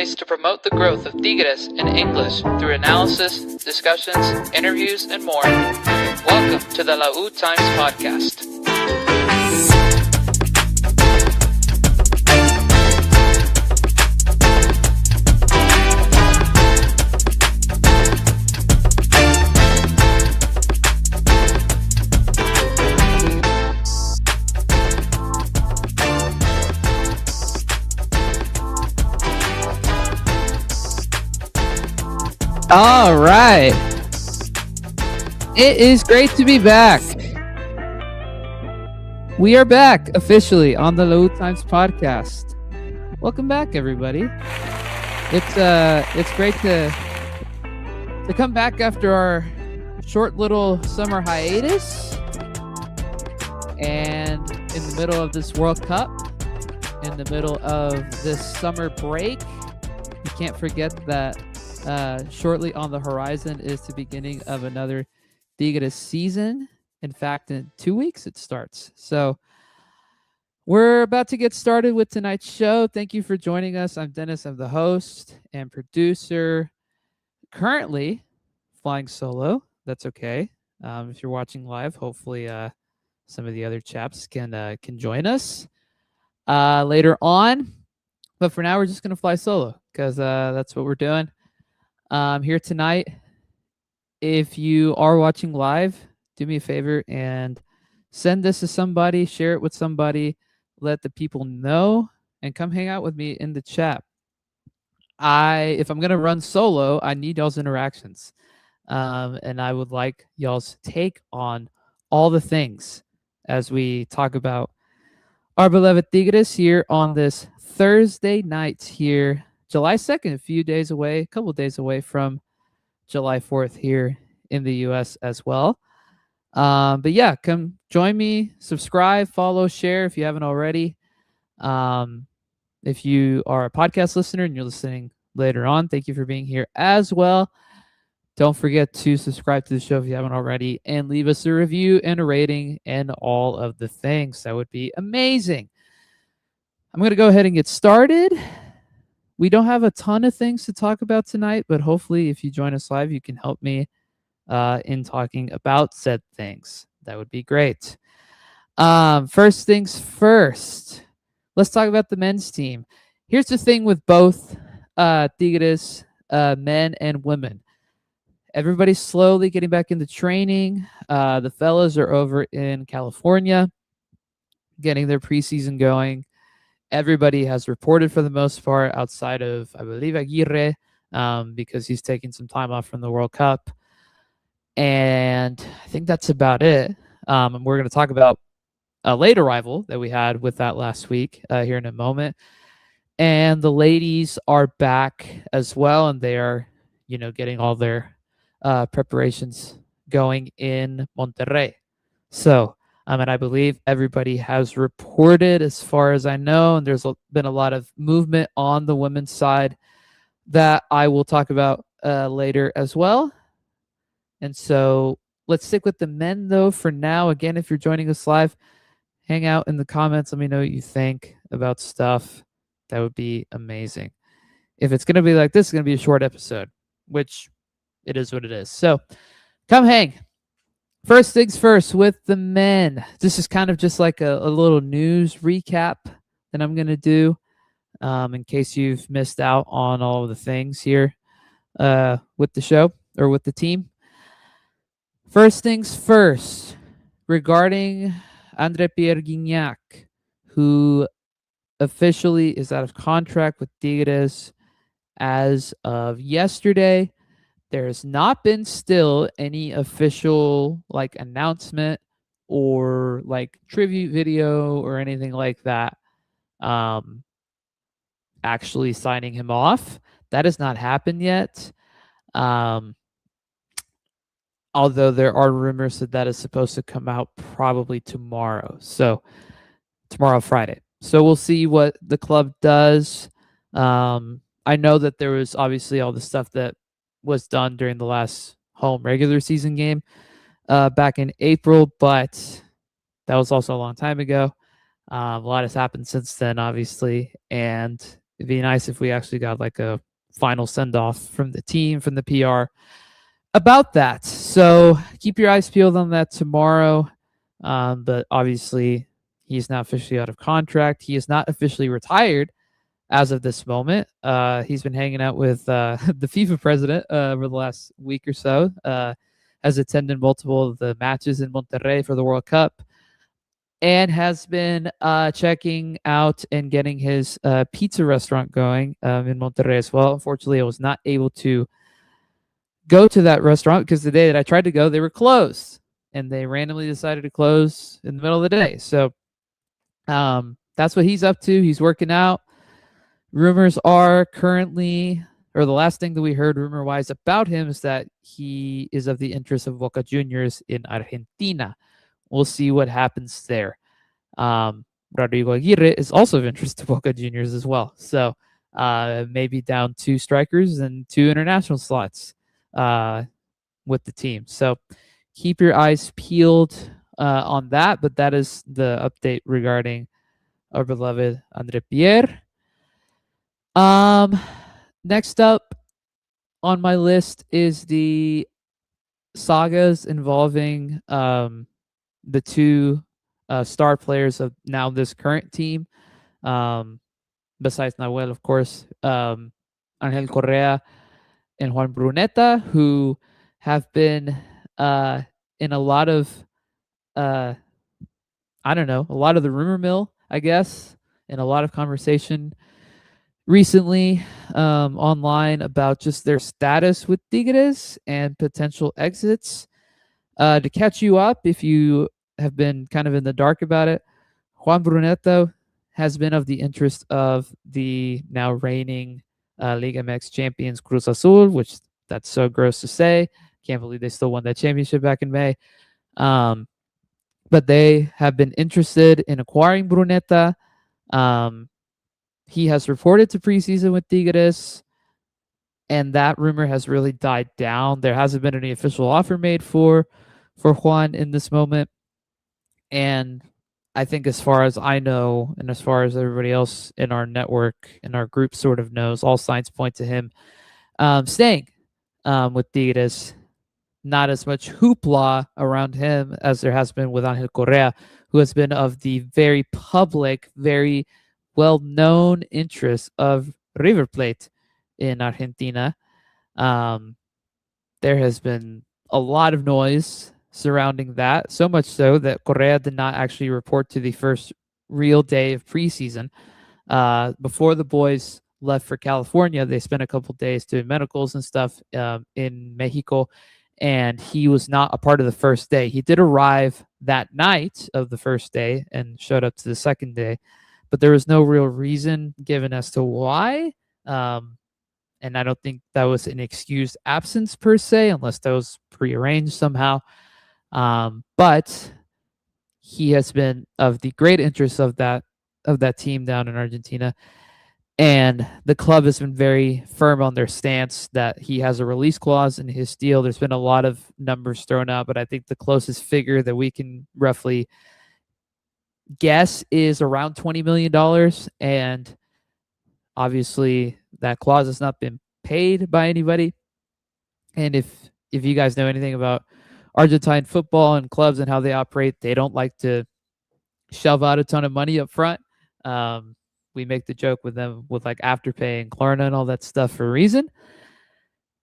place to promote the growth of Tigres in English through analysis, discussions, interviews, and more. Welcome to the Lautimes podcast. All right. It is great to be back. We are back officially on the Lautimes podcast. Welcome back, everybody. It's great to come back after our short little summer hiatus and in the middle of this World Cup, in the middle of this summer break. You can't forget that shortly on the horizon is the beginning of another Tigres season. In fact, in 2 weeks it starts. So we're about to get started with tonight's show. Thank you for joining us. I'm Dennis. I'm the host and producer. Currently flying solo. That's okay. If you're watching live, hopefully some of the other chaps can join us later on. But for now, we're just going to fly solo because that's what we're doing. Here tonight. If you are watching live, do me a favor and send this to somebody, share it with somebody, let the people know, and come hang out with me in the chat. If I'm gonna run solo, I need y'all's interactions, and I would like y'all's take on all the things as we talk about our beloved Tigres here on this Thursday night here. July 2nd, a couple of days away from July 4th here in the U.S. as well. But yeah, come join me, subscribe, follow, share if you haven't already. If you are a podcast listener and you're listening later on, thank you for being here as well. Don't forget to subscribe to the show if you haven't already and leave us a review and a rating and all of the things. That would be amazing. I'm going to go ahead and get started. We don't have a ton of things to talk about tonight, but hopefully if you join us live, you can help me in talking about said things. That would be great. First things first, let's talk about the men's team. Here's the thing with both Tigres, men and women. Everybody's slowly getting back into training. The fellas are over in California, getting their preseason going. Everybody has reported for the most part outside of, I believe, Aguirre, because he's taking some time off from the World Cup. And I think that's about it. And we're going to talk about a late arrival that we had with that last week here in a moment. And the ladies are back as well, and they are, getting all their preparations going in Monterrey. So, and I believe everybody has reported as far as I know, and there's been a lot of movement on the women's side that I will talk about later as well. And so let's stick with the men, though, for now. Again, if you're joining us live, hang out in the comments. Let me know what you think about stuff. That would be amazing. If it's going to be like this, it's going to be a short episode, which it is what it is. So come hang. First things first with the men. This is kind of just like a little news recap that I'm going to do in case you've missed out on all of the things here with the show or with the team. First things first, regarding Andre Pierre Gignac, who officially is out of contract with Tigres as of yesterday. There has not been still any official announcement or tribute video or anything like that actually signing him off. That has not happened yet. Although there are rumors that is supposed to come out probably tomorrow. So tomorrow, Friday. So we'll see what the club does. I know that there was obviously all the stuff that was done during the last home regular season game back in April, but that was also a long time ago. A lot has happened since then, obviously, and it'd be nice if we actually got like a final send off from the team, from the PR about that. So keep your eyes peeled on that tomorrow. But obviously, he's not officially out of contract. He is not officially retired as of this moment. He's been hanging out with the FIFA president over the last week or so. Has attended multiple of the matches in Monterrey for the World Cup, and has been checking out and getting his pizza restaurant going in Monterrey as well. Unfortunately, I was not able to go to that restaurant because the day that I tried to go, they were closed, and they randomly decided to close in the middle of the day. So that's what he's up to. He's working out. Rumors are currently, or the last thing that we heard rumor wise about him is that he is of the interest of Boca Juniors in Argentina. We'll see what happens there. Rodrigo Aguirre is also of interest to Boca Juniors as well. So maybe down 2 strikers and 2 international slots with the team. So keep your eyes peeled on that. But that is the update regarding our beloved Andre Pierre. Next up on my list is the sagas involving the 2 star players of now this current team. Besides Nahuel, of course, Angel Correa and Juan Bruneta, who have been in a lot of, I don't know, a lot of the rumor mill, I guess, and a lot of conversation recently online about just their status with Tigres and potential exits. To catch you up, if you have been kind of in the dark about it, Juan Bruneta has been of the interest of the now reigning Liga MX champions Cruz Azul, which that's so gross to say. Can't believe they still won that championship back in May. But they have been interested in acquiring Bruneta. He has reported to preseason with Tigres, and that rumor has really died down. There hasn't been any official offer made for Juan in this moment. And I think as far as I know, and as far as everybody else in our network, in our group sort of knows, all signs point to him staying with Tigres. Not as much hoopla around him as there has been with Angel Correa, who has been of the very public, very well-known interest of River Plate in Argentina. There has been a lot of noise surrounding that, so much so that Correa did not actually report to the first real day of preseason. Before the boys left for California, they spent a couple days doing medicals and stuff in Mexico, and he was not a part of the first day. He did arrive that night of the first day and showed up to the second day, but there was no real reason given as to why. And I don't think that was an excused absence per se, unless that was prearranged somehow. But he has been of the great interest of that team down in Argentina. And the club has been very firm on their stance that he has a release clause in his deal. There's been a lot of numbers thrown out, but I think the closest figure that we can roughly guess is around $20 million. And obviously, that clause has not been paid by anybody. And if you guys know anything about Argentine football and clubs and how they operate, they don't like to shove out a ton of money up front. We make the joke with them with like Afterpay and Klarna and all that stuff for a reason.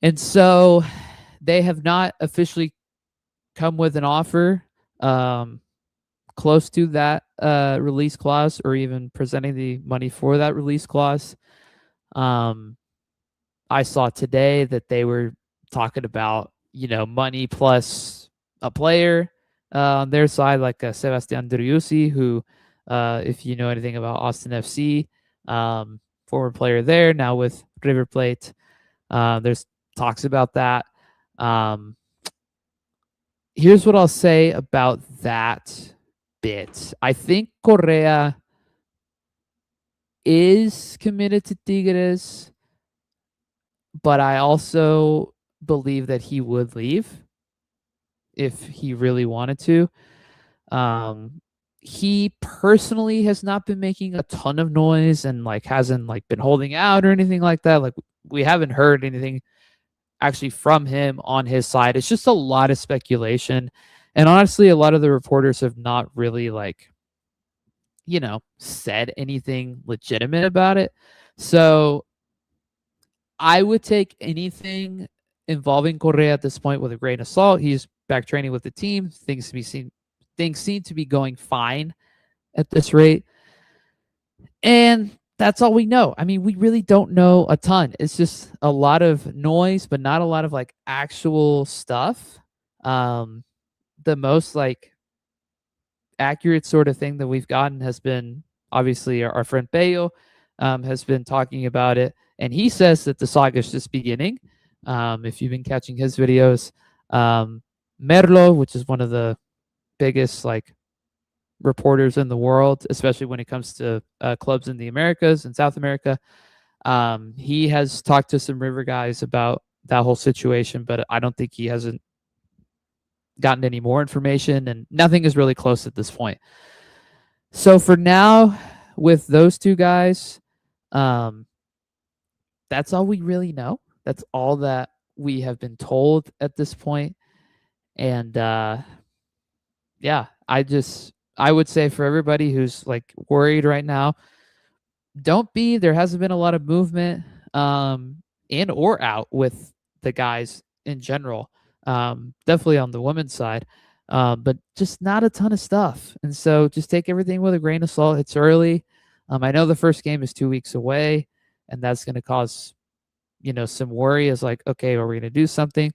And so they have not officially come with an offer close to that release clause, or even presenting the money for that release clause. I saw today that they were talking about, money plus a player on their side, like Sebastian Driussi, who, if you know anything about Austin FC, former player there, now with River Plate. There's talks about that. Here's what I'll say about that bit. I think Correa is committed to Tigres, but I also believe that he would leave if he really wanted to. he personally has not been making a ton of noise and like hasn't like been holding out or anything like that. Like we haven't heard anything actually from him on his side. It's just a lot of speculation. And honestly, a lot of the reporters have not really like, said anything legitimate about it. So I would take anything involving Correa at this point with a grain of salt. He's back training with the team. Things seem to be going fine at this rate. And that's all we know. I mean, we really don't know a ton. It's just a lot of noise, but not a lot of like actual stuff. The most like accurate sort of thing that we've gotten has been obviously our friend Bayo has been talking about it, and he says that the saga is just beginning. If you've been catching his videos, Merlo, which is one of the biggest like reporters in the world, especially when it comes to clubs in the Americas and South America, he has talked to some River guys about that whole situation, but I don't think he hasn't gotten any more information, and nothing is really close at this point. So for now, with those two guys, that's all we really know. That's all that we have been told at this point. And yeah, I would say for everybody who's like worried right now, don't be. There hasn't been a lot of movement in or out with the guys in general. Definitely on the women's side, but just not a ton of stuff. And so just take everything with a grain of salt. It's early. I know the first game is 2 weeks away, and that's going to cause some worry. Is like, okay, are we going to do something?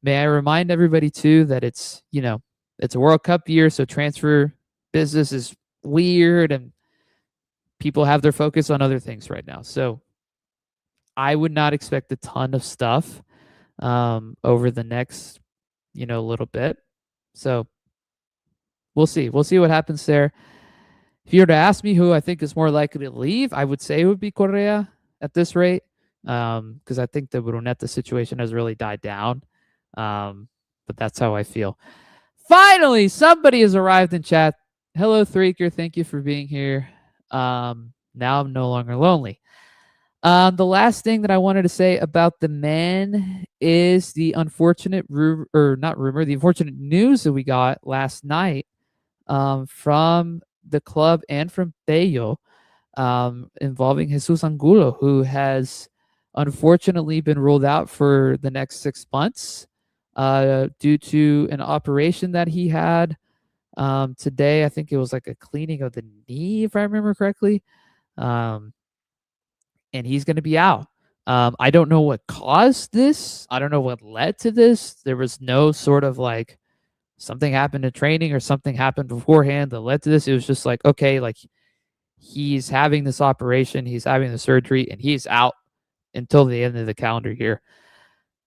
May I remind everybody too that it's it's a World Cup year, so transfer business is weird and people have their focus on other things right now. So I would not expect a ton of stuff over the next, little bit. So we'll see. We'll see what happens there. If you were to ask me who I think is more likely to leave, I would say it would be Correa at this rate, because I think the Brunetta situation has really died down. But that's how I feel. Finally, somebody has arrived in chat. Hello, Threaker. Thank you for being here. Now I'm no longer lonely. The last thing that I wanted to say about the men is the unfortunate the unfortunate news that we got last night from the club and from Bello involving Jesus Angulo, who has unfortunately been ruled out for the next 6 months due to an operation that he had today. I think it was like a cleaning of the knee, if I remember correctly. And he's going to be out. I don't know what caused this. I don't know what led to this. There was no sort of like something happened in training or something happened beforehand that led to this. It was just like, okay, like he's having this operation, he's having the surgery, and he's out until the end of the calendar year.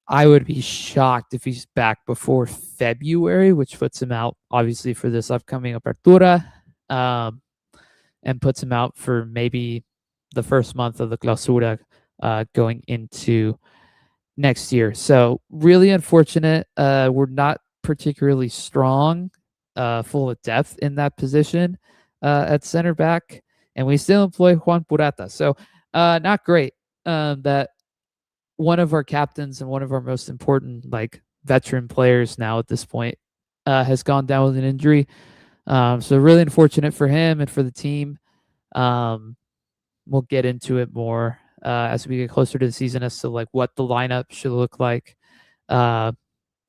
I would be shocked if he's back before February, which puts him out obviously for this upcoming Apertura, and puts him out for maybe the first month of the Clausura going into next year. So really unfortunate. We're not particularly strong, full of depth in that position at center back, and we still employ Juan Purata. So not great that one of our captains and one of our most important like veteran players now at this point has gone down with an injury. So really unfortunate for him and for the team. We'll get into it more as we get closer to the season as to like what the lineup should look like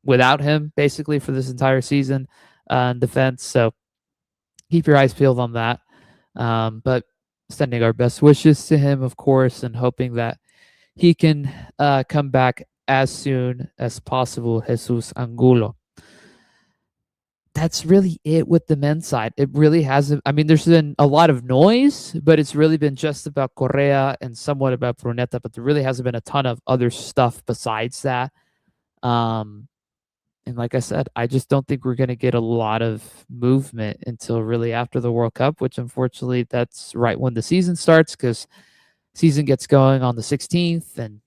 without him, basically for this entire season in defense. So keep your eyes peeled on that. But sending our best wishes to him, of course, and hoping that he can come back as soon as possible. Jesus Angulo. That's really it with the men's side. It really hasn't. I mean, there's been a lot of noise, but it's really been just about Correa and somewhat about Brunetta, but there really hasn't been a ton of other stuff besides that. And like I said, I just don't think we're going to get a lot of movement until really after the World Cup, which unfortunately that's right when the season starts, because season gets going on the 16th. And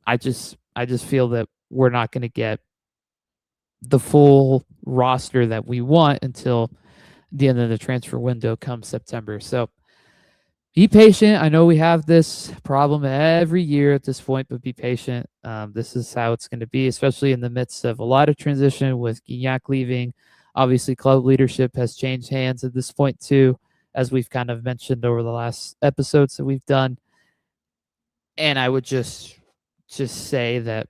I just feel that we're not going to get the full roster that we want until the end of the transfer window come September. So be patient. I know we have this problem every year at this point, but be patient. This is how it's going to be, especially in the midst of a lot of transition with Gignac leaving. Obviously, club leadership has changed hands at this point too, as we've kind of mentioned over the last episodes that we've done. And I would just say that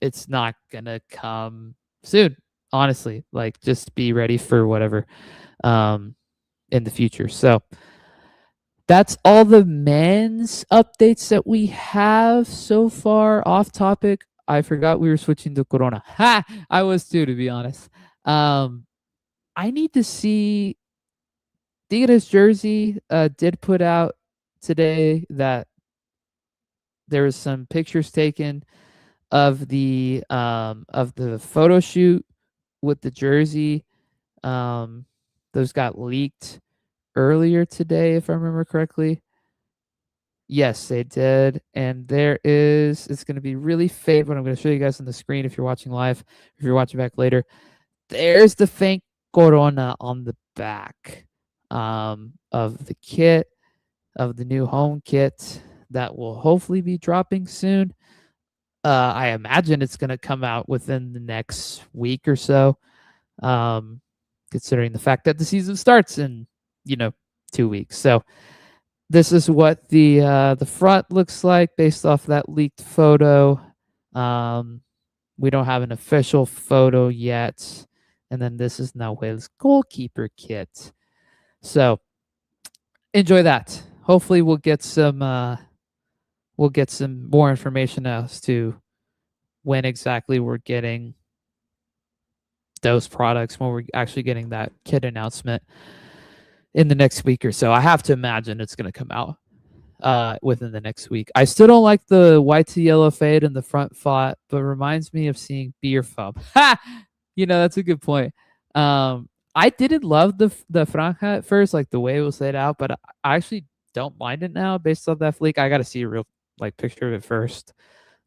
it's not gonna come soon. Honestly, like just be ready for whatever in the future. So that's all the men's updates that we have so far. Off topic, I forgot we were switching to Corona. Ha! I was too, to be honest. I need to see Tigres jersey. Did put out today that there was some pictures taken of the photo shoot with the jersey. Those got leaked earlier today, if I remember correctly. Yes, they did. And it's going to be really fade, but I'm going to show you guys on the screen if you're watching live, if you're watching back later. There's the faint Corona on the back of the kit, of the new home kit that will hopefully be dropping soon. I imagine it's going to come out within the next week or so, considering the fact that the season starts in 2 weeks. So this is what the front looks like based off that leaked photo. We don't have an official photo yet, and then this is Nahuel's goalkeeper kit. So enjoy that. Hopefully, we'll get some more information as to when exactly we're getting those products, when we're actually getting that kit announcement in the next week or so. I have to imagine it's going to come out within the next week. I still don't like the white to yellow fade in the front font, but reminds me of seeing beer foam. Ha! That's a good point. I didn't love the franja at first, like the way it was laid out, but I actually don't mind it now based on that fleek. I got to see a real picture of it first.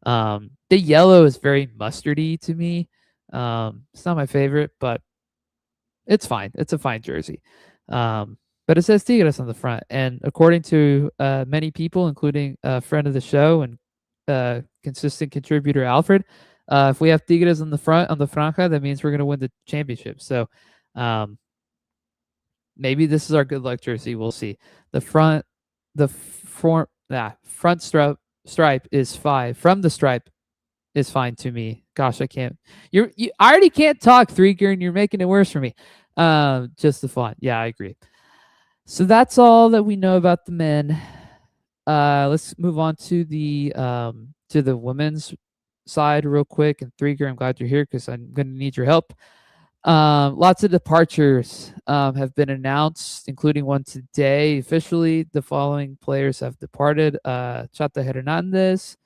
The yellow is very mustardy to me. It's not my favorite, but it's fine. It's a fine jersey. But it says Tigres on the front. And according to many people, including a friend of the show and consistent contributor Alfred, if we have Tigres on the front, on the franja, that means we're going to win the championship. So maybe this is our good luck jersey. We'll see. The front stripe is 5. From the stripe is fine to me. Gosh, I can't. I already can't talk, Threeker, and you're making it worse for me. Just the font. Yeah, I agree. So that's all that we know about the men. Let's move on to the women's side real quick. And Threeker, I'm glad you're here because I'm going to need your help. Lots of departures have been announced, including one today. Officially, the following players have departed. Chata Hernandez.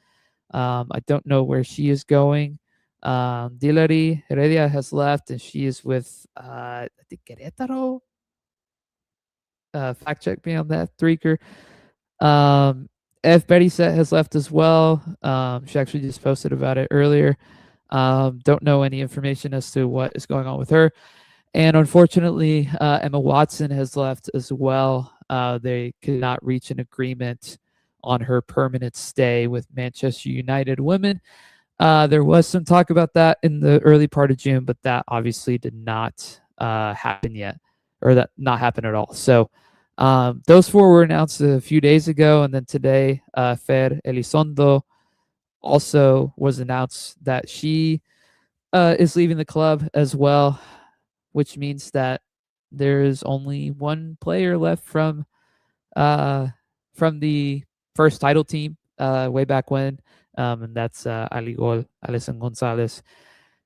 I don't know where she is going. Dilary Heredia has left, and she is with I think Querétaro. Fact check me on that, Threeker. F. Berisset has left as well. She actually just posted about it earlier. Don't know any information as to what is going on with her. And unfortunately, Emma Watson has left as well. They could not reach an agreement on her permanent stay with Manchester United women. There was some talk about that in the early part of June, but that obviously did not happen yet, or that not happen at all. So those 4 were announced a few days ago, and then today, Fer Elizondo also was announced that she is leaving the club as well, which means that there is only one player left from the first title team way back when, and that's Aligol, Alison Gonzalez.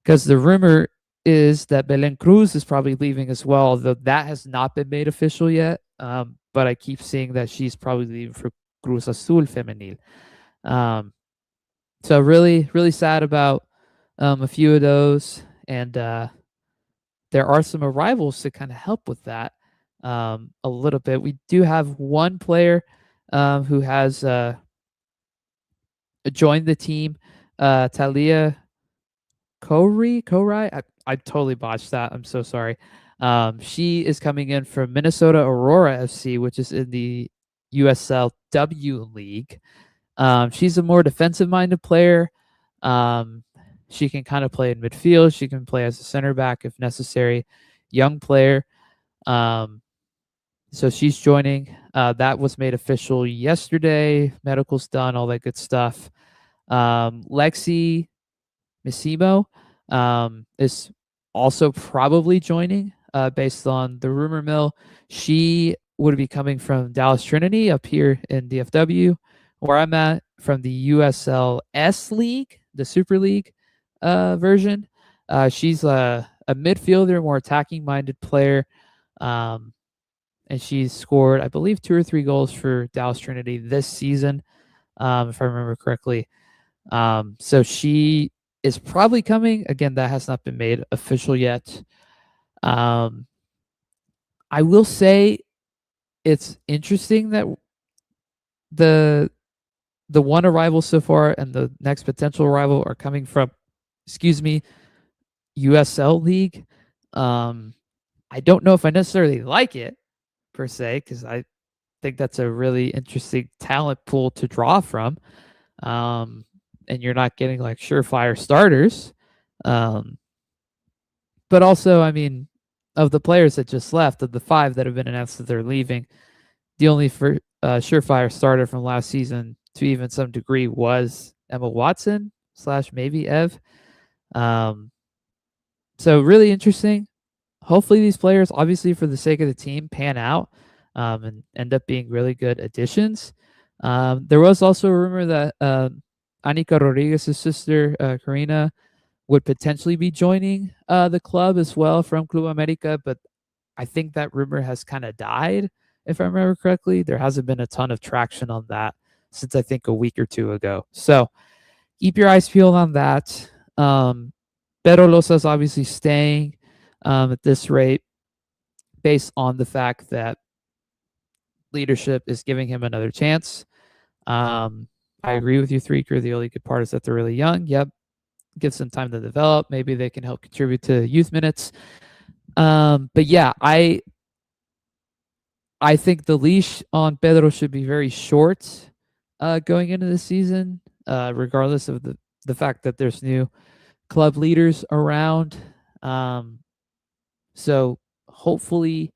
Because the rumor is that Belen Cruz is probably leaving as well, although that has not been made official yet. But I keep seeing that she's probably leaving for Cruz Azul Femenil. So really, really sad about a few of those, and there are some arrivals to kind of help with that a little bit. We do have one player who has joined the team, Talia Kori. I totally botched that. I'm so sorry. She is coming in from Minnesota Aurora FC, which is in the USLW League. She's a more defensive-minded player. She can kind of play in midfield. She can play as a center back if necessary. Young player. So she's joining. That was made official yesterday. Medical's done, all that good stuff. Lexi Missimo is also probably joining based on the rumor mill. She would be coming from Dallas Trinity up here in DFW, where I'm at, from the USLS League, the Super League version. She's a midfielder, more attacking minded player. And she's scored, I believe, 2 or 3 goals for Dallas Trinity this season, if I remember correctly. So she is probably coming. Again, that has not been made official yet. I will say it's interesting that the one arrival so far and the next potential arrival are coming from, USL League. I don't know if I necessarily like it per se, because I think that's a really interesting talent pool to draw from. And you're not getting like surefire starters. But also, I mean, of the players that just left, of the 5 that have been announced that they're leaving, the only surefire starter from last season to even some degree was Emma Watson / maybe Ev. So really interesting. Hopefully these players, obviously for the sake of the team, pan out and end up being really good additions. There was also a rumor that Anika Rodriguez's sister, Karina, would potentially be joining the club as well from Club America, but I think that rumor has kind of died, if I remember correctly. There hasn't been a ton of traction on that since I think a week or 2 ago. So keep your eyes peeled on that. Pedro Losa's obviously staying at this rate based on the fact that leadership is giving him another chance. I agree with you, Threaker. The only good part is that they're really young. Yep. Give some time to develop. Maybe they can help contribute to youth minutes. But yeah, I think the leash on Pedro should be very short going into the season, regardless of the fact that there's new club leaders around. So hopefully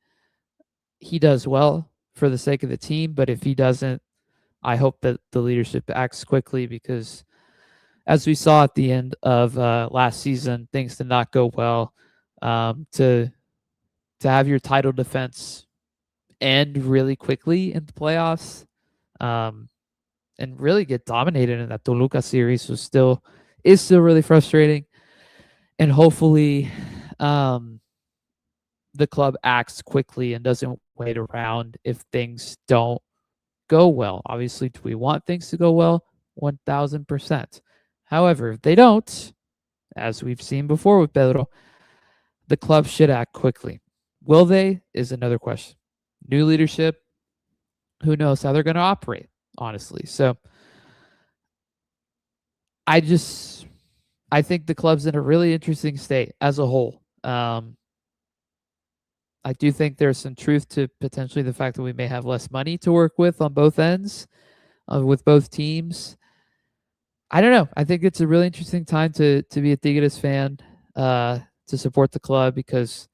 he does well for the sake of the team. But if he doesn't, I hope that the leadership acts quickly, because as we saw at the end of last season, things did not go well. To have your title defense end really quickly in the playoffs, and really get dominated in that Toluca series is still really frustrating. And hopefully, the club acts quickly and doesn't wait around if things don't go well. Obviously, do we want things to go well? 1000%. However, if they don't, as we've seen before with Pedro, the club should act quickly. Will they is another question. New leadership, who knows how they're going to operate, honestly. So I think the club's in a really interesting state as a whole. I do think there's some truth to potentially the fact that we may have less money to work with on both ends, with both teams. I don't know. I think it's a really interesting time to be a Tigres fan, to support the club, because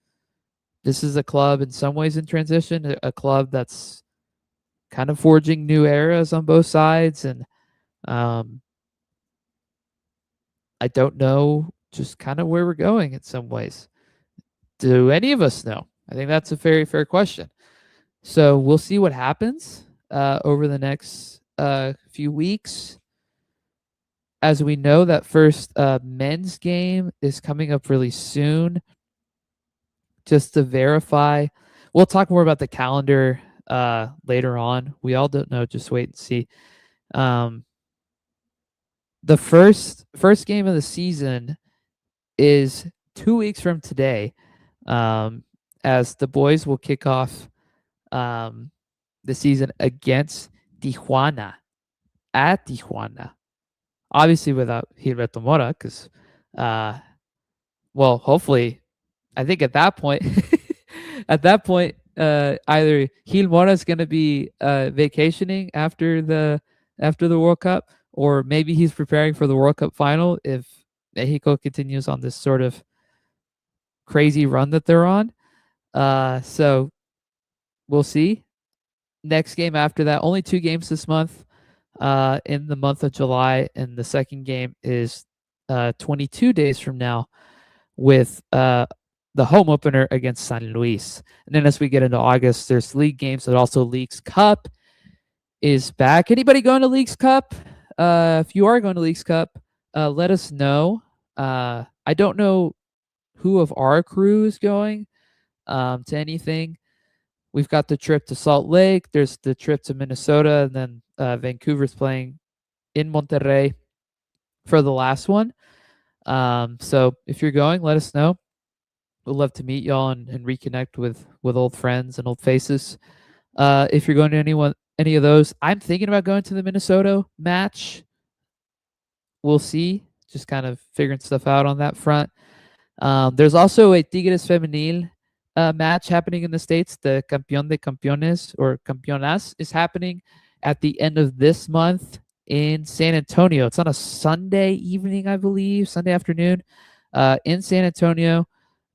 this is a club in some ways in transition, a club that's kind of forging new eras on both sides. And I don't know just kind of where we're going in some ways. Do any of us know? I think that's a very fair question. So we'll see what happens over the next few weeks. As we know, that first men's game is coming up really soon. Just to verify, we'll talk more about the calendar later on. We all don't know. Just wait and see. The first game of the season is 2 weeks from today, as the boys will kick off the season against Tijuana, at Tijuana. Obviously without Gilberto Mora, because, well, hopefully, I think at that point, at that point, either Gil Mora is going to be vacationing after the World Cup, or maybe he's preparing for the World Cup final if Mexico continues on this sort of crazy run that they're on. So we'll see. Next game after that, only 2 games this month, in the month of July, and the second game is 22 days from now with the home opener against San Luis. And then as we get into August, there's league games, but also Leagues Cup is back. Anybody going to Leagues Cup? If you are going to Leagues Cup, let us know. I don't know who of our crew is going to anything. We've got the trip to Salt Lake. There's the trip to Minnesota, and then Vancouver's playing in Monterrey for the last one. So if you're going, let us know. We'd love to meet y'all and reconnect with old friends and old faces. If you're going to any of those, I'm thinking about going to the Minnesota match. We'll see. Just kind of figuring stuff out on that front. There's also a Tigres Femenil match happening in the States. The Campeón de Campeones or Campeonas is happening at the end of this month in San Antonio. It's on a Sunday evening, I believe, Sunday afternoon, in San Antonio.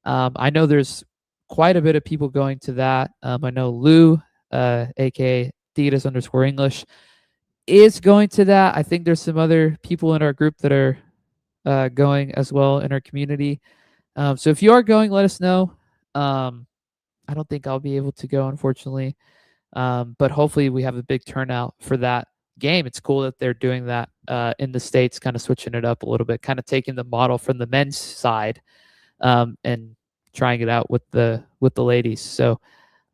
I know there's quite a bit of people going to that. I know Lou, aka Tigres_English, is going to that. I think there's some other people in our group that are going as well in our community. So if you are going, let us know. I don't think I'll be able to go, unfortunately. But hopefully we have a big turnout for that game. It's cool that they're doing that in the States, kind of switching it up a little bit, kind of taking the model from the men's side and trying it out with the ladies. So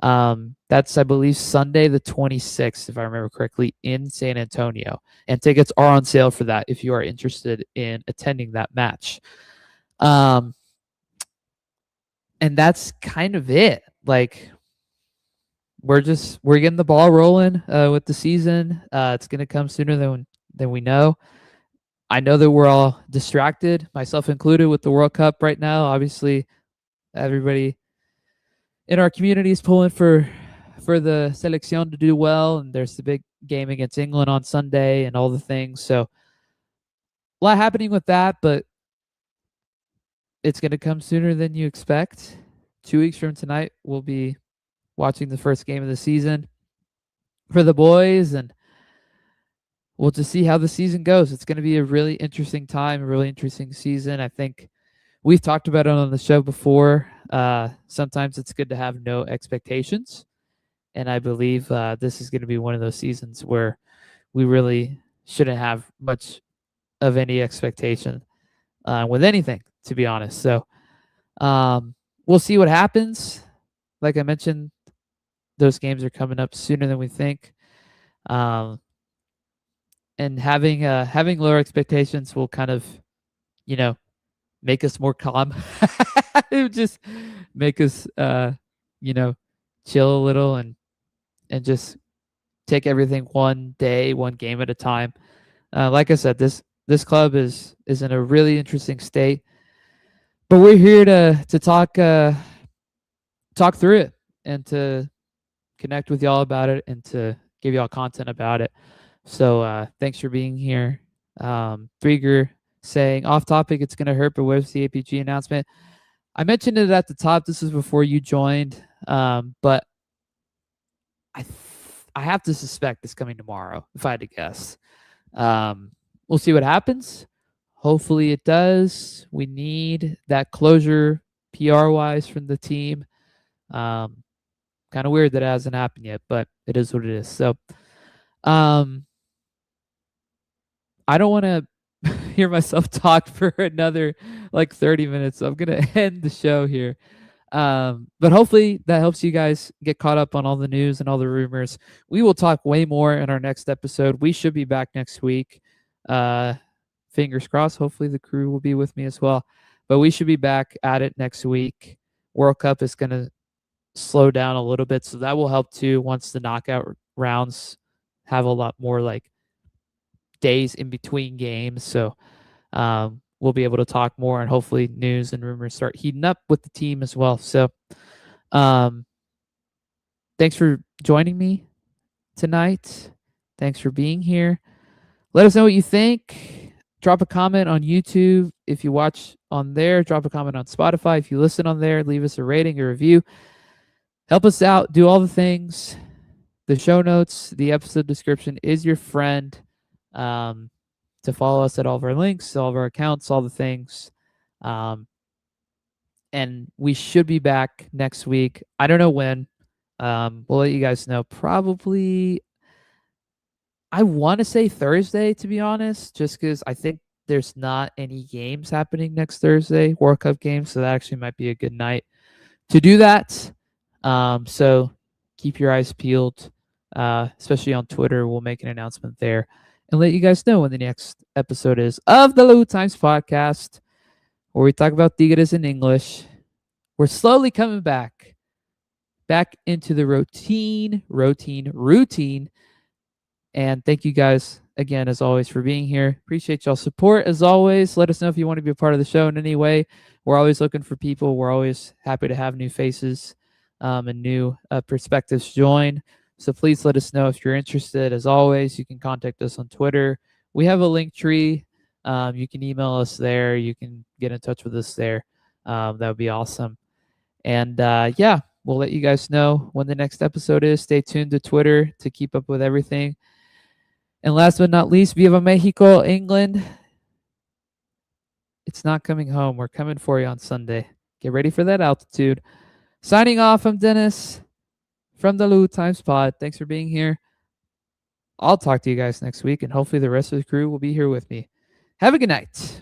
that's, I believe, Sunday the 26th, if I remember correctly, in San Antonio. And tickets are on sale for that if you are interested in attending that match. And that's kind of it. Like, we're getting the ball rolling with the season. It's going to come sooner than we know. I know that we're all distracted, myself included, with the World Cup right now. Obviously, everybody in our community is pulling for the selección to do well, and there's the big game against England on Sunday and all the things. So a lot happening with that, but it's going to come sooner than you expect. 2 weeks from tonight, we'll be watching the first game of the season for the boys, and we'll just see how the season goes. It's going to be a really interesting time, a really interesting season. I think we've talked about it on the show before. Sometimes it's good to have no expectations, and I believe this is going to be one of those seasons where we really shouldn't have much of any expectation with anything, to be honest. So we'll see what happens. Like I mentioned, those games are coming up sooner than we think. And having lower expectations will kind of, make us more calm. It would just make us, chill a little and just take everything one day, one game at a time. Like I said, this club is in a really interesting state, but we're here to talk through it and to connect with y'all about it and to give y'all content about it. So thanks for being here. Brieger saying, off topic, it's going to hurt, but where's the APG announcement? I mentioned it at the top. This is before you joined, but I have to suspect it's coming tomorrow, if I had to guess. We'll see what happens. Hopefully it does. We need that closure PR-wise from the team. Kind of weird that it hasn't happened yet, but it is what it is. So I don't want to hear myself talk for another 30 minutes. So I'm going to end the show here. But hopefully that helps you guys get caught up on all the news and all the rumors. We will talk way more in our next episode. We should be back next week. Fingers crossed. Hopefully the crew will be with me as well. But we should be back at it next week. World Cup is going to slow down a little bit, so that will help too once the knockout rounds have a lot more days in between games. So we'll be able to talk more, and hopefully news and rumors start heating up with the team as well. So Thanks for joining me tonight. Thanks for being here. Let us know what you think. Drop a comment on YouTube if you watch on there. Drop a comment on Spotify if you listen on there. Leave us a rating, a review. Help us out. Do all the things. The show notes, the episode description is your friend. To follow us at all of our links, all of our accounts, all the things. And we should be back next week. I don't know when. We'll let you guys know. Probably, I want to say Thursday, to be honest, just because I think there's not any games happening next Thursday, World Cup games. So that actually might be a good night to do that. So keep your eyes peeled, especially on Twitter. We'll make an announcement there and let you guys know when the next episode is of the lautimes podcast, where we talk about Tigres in English. We're slowly coming back into the routine. And thank you guys again, as always, for being here. Appreciate y'all's support, as always. Let us know if you want to be a part of the show in any way. We're always looking for people. We're always happy to have new faces and new perspectives join. So please let us know if you're interested. As always, you can contact us on Twitter. We have a Linktree. You can email us there. You can get in touch with us there. That would be awesome. And yeah, we'll let you guys know when the next episode is. Stay tuned to Twitter to keep up with everything. And last but not least, Viva Mexico, England. It's not coming home. We're coming for you on Sunday. Get ready for that altitude. Signing off, I'm Dennis from the lautimes Pod. Thanks for being here. I'll talk to you guys next week, and hopefully the rest of the crew will be here with me. Have a good night.